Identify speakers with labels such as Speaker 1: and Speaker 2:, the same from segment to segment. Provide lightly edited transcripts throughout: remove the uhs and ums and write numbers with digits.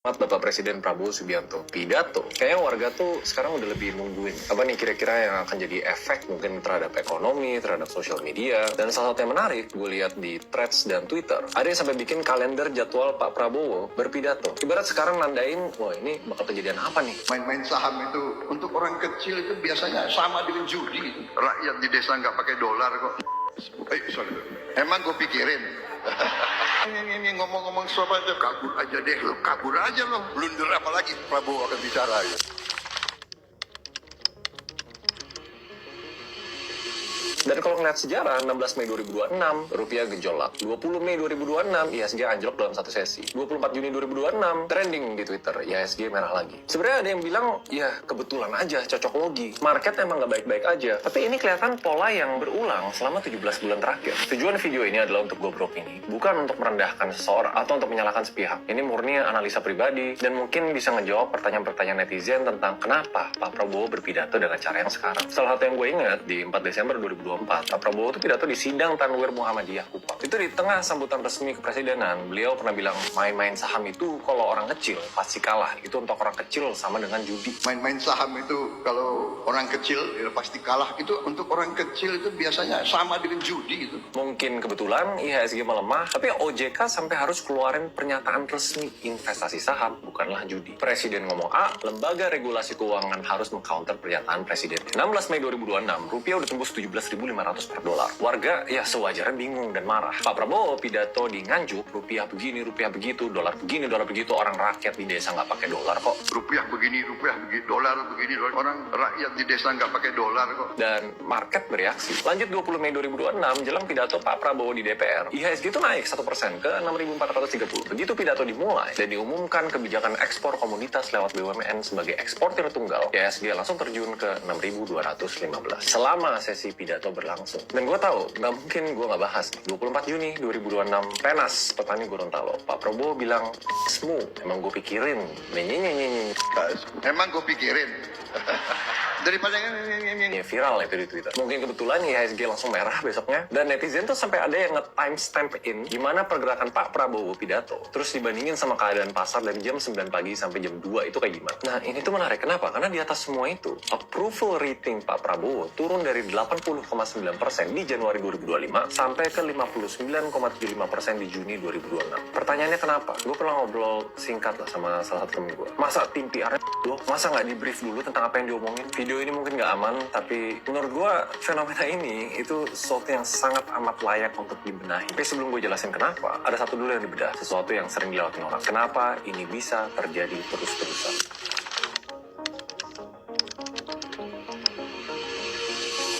Speaker 1: Bapak Presiden Prabowo Subianto pidato. Kayaknya warga tuh sekarang udah lebih nungguin apa nih kira-kira yang akan jadi efek mungkin terhadap ekonomi, terhadap sosial media. Dan salah satu yang menarik gue lihat di Threads dan Twitter, ada yang sampai bikin kalender jadwal Pak Prabowo berpidato. Ibarat sekarang nandain, wah ini bakal kejadian apa nih?
Speaker 2: Main-main saham itu untuk orang kecil itu biasanya sama dengan judi. Rakyat di desa nggak pakai dolar kok. Sorry. Emang gue pikirin. Ini ngomong-ngomong sobat aja, kabur aja deh lo, kabur aja lo. Blunder apa lagi Prabowo akan bicara ya.
Speaker 1: Dan kalau ngeliat sejarah, 16 Mei 2026, rupiah gejolak. 20 Mei 2026, IHSG anjlok dalam satu sesi. 24 Juni 2026, trending di Twitter, IHSG merah lagi. Sebenarnya ada yang bilang, ya kebetulan aja, cocok logi. Market emang nggak baik-baik aja. Tapi ini kelihatan pola yang berulang selama 17 bulan terakhir. Tujuan video ini adalah untuk gobrok ini, bukan untuk merendahkan seseorang atau untuk menyalahkan sepihak. Ini murni analisa pribadi, dan mungkin bisa ngejawab pertanyaan-pertanyaan netizen tentang kenapa Pak Prabowo berpidato dengan cara yang sekarang. Salah satu yang gue ingat, di 4 Desember 2024, Pak Prabowo itu pidato di sidang Tanwir Muhammadiyah Kupang. Itu di tengah sambutan resmi kepresidenan, beliau pernah bilang, main-main saham itu kalau orang kecil pasti kalah. Itu untuk orang kecil sama dengan judi.
Speaker 2: Main-main saham itu kalau orang kecil ya pasti kalah. Itu untuk orang kecil itu biasanya sama dengan judi itu.
Speaker 1: Mungkin kebetulan IHSG melemah, tapi OJK sampai harus keluarin pernyataan resmi, investasi saham bukanlah judi. Presiden ngomong A, lembaga regulasi keuangan harus mengcounter pernyataan presiden. 16 Mei 2026, rupiah udah tembus 17.500 per dolar. Warga ya sewajarnya bingung dan marah. Pak Prabowo pidato di Nganjuk, rupiah begini, rupiah begitu, dolar begini, dolar begitu. Orang rakyat di desa nggak pakai dolar kok.
Speaker 2: Rupiah begini, dolar begini. Orang rakyat di desa nggak pakai dolar kok.
Speaker 1: Dan market bereaksi. Lanjut 20 Mei 2026, jelang pidato Pak Prabowo di DPR, IHSG itu naik 1% ke 6.430. Begitu pidato dimulai dan diumumkan kebijakan ekspor komoditas lewat BUMN sebagai eksportir tunggal, IHSG langsung terjun ke 6.215. Selama sesi pidato berlangsung. Dan gue tahu, nggak mungkin gue nggak bahas. 24 Juni 2026, Penas, petani Gorontalo. Pak Prabowo bilang, "Smu, emang gue pikirin." Nyenyenyenyenyen.
Speaker 2: Emang gue pikirin. Daripada
Speaker 1: Ya, viral itu di Twitter. Mungkin kebetulan IHSG langsung merah besoknya. Dan netizen tuh sampai ada yang nge-timestamp in gimana pergerakan Pak Prabowo pidato. Terus dibandingin sama keadaan pasar dari jam 9 pagi sampai jam 2 itu kayak gimana. Nah, ini tuh menarik. Kenapa? Karena di atas semua itu, approval rating Pak Prabowo turun dari 80,9% di Januari 2025 sampai ke 59,75% di Juni 2026. Pertanyaannya kenapa? Gue pernah ngobrol singkat lah sama salah satu temen gue. Masa tim PR loh? Masa nggak di-brief dulu tentang apa yang diomongin? Video ini mungkin nggak aman, tapi menurut gue fenomena ini itu sesuatu yang sangat amat layak untuk dibenahi. Tapi sebelum gue jelasin kenapa, ada satu dulu yang dibedah, sesuatu yang sering dilakukan orang. Kenapa ini bisa terjadi terus-terusan?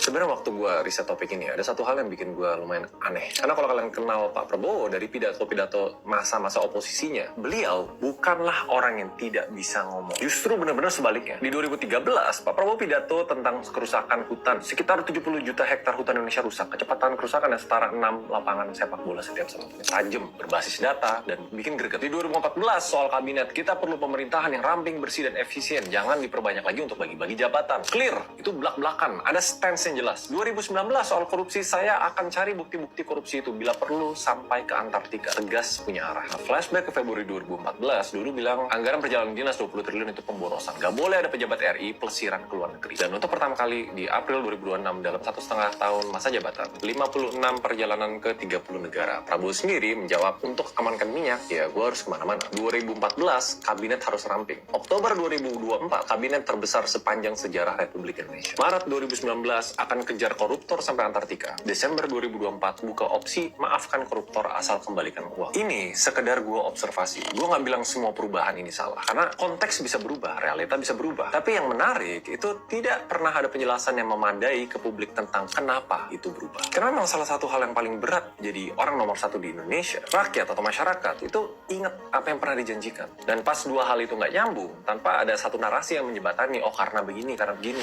Speaker 1: Sebenarnya waktu gue riset topik ini, ada satu hal yang bikin gue lumayan aneh. Karena kalau kalian kenal Pak Prabowo dari pidato-pidato masa-masa oposisinya, beliau bukanlah orang yang tidak bisa ngomong. Justru benar-benar sebaliknya. Di 2013, Pak Prabowo pidato tentang kerusakan hutan. Sekitar 70 juta hektar hutan Indonesia rusak. Kecepatan kerusakan yang setara 6 lapangan sepak bola setiap saat. Tajam, berbasis data, dan bikin greget. Di 2014, soal kabinet, kita perlu pemerintahan yang ramping, bersih, dan efisien. Jangan diperbanyak lagi untuk bagi-bagi jabatan. Clear, itu belak-belakan. Ada stance yang jelas. 2019 soal korupsi, saya akan cari bukti-bukti korupsi itu bila perlu sampai ke Antartika. Tegas punya arah. Nah, flashback ke Februari 2014, dulu bilang anggaran perjalanan dinas 20 triliun itu pemborosan. Gak boleh ada pejabat RI pelesiran ke luar negeri. Dan untuk pertama kali di April 2026 dalam 1,5 tahun masa jabatan, 56 perjalanan ke 30 negara. Prabowo sendiri menjawab, untuk amankan minyak, ya gue harus kemana-mana. 2014, kabinet harus ramping. Oktober 2024, kabinet terbesar sepanjang sejarah Republik Indonesia. Maret 2019, akan kejar koruptor sampai Antartika. Desember 2024 buka opsi maafkan koruptor asal kembalikan uang. Ini sekedar gue observasi. Gue nggak bilang semua perubahan ini salah. Karena konteks bisa berubah, realita bisa berubah. Tapi yang menarik itu tidak pernah ada penjelasan yang memadai ke publik tentang kenapa itu berubah. Karena memang salah satu hal yang paling berat jadi orang nomor satu di Indonesia, rakyat atau masyarakat, itu ingat apa yang pernah dijanjikan. Dan pas dua hal itu nggak nyambung, tanpa ada satu narasi yang menjembatani, oh karena begini,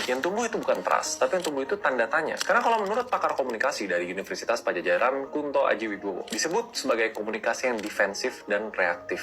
Speaker 1: yang tumbuh itu bukan trust, tapi yang tumbuh itu tanda tanya. Karena kalau menurut pakar komunikasi dari Universitas Padjadjaran, Kunto Aji Wibowo, disebut sebagai komunikasi yang defensif dan reaktif.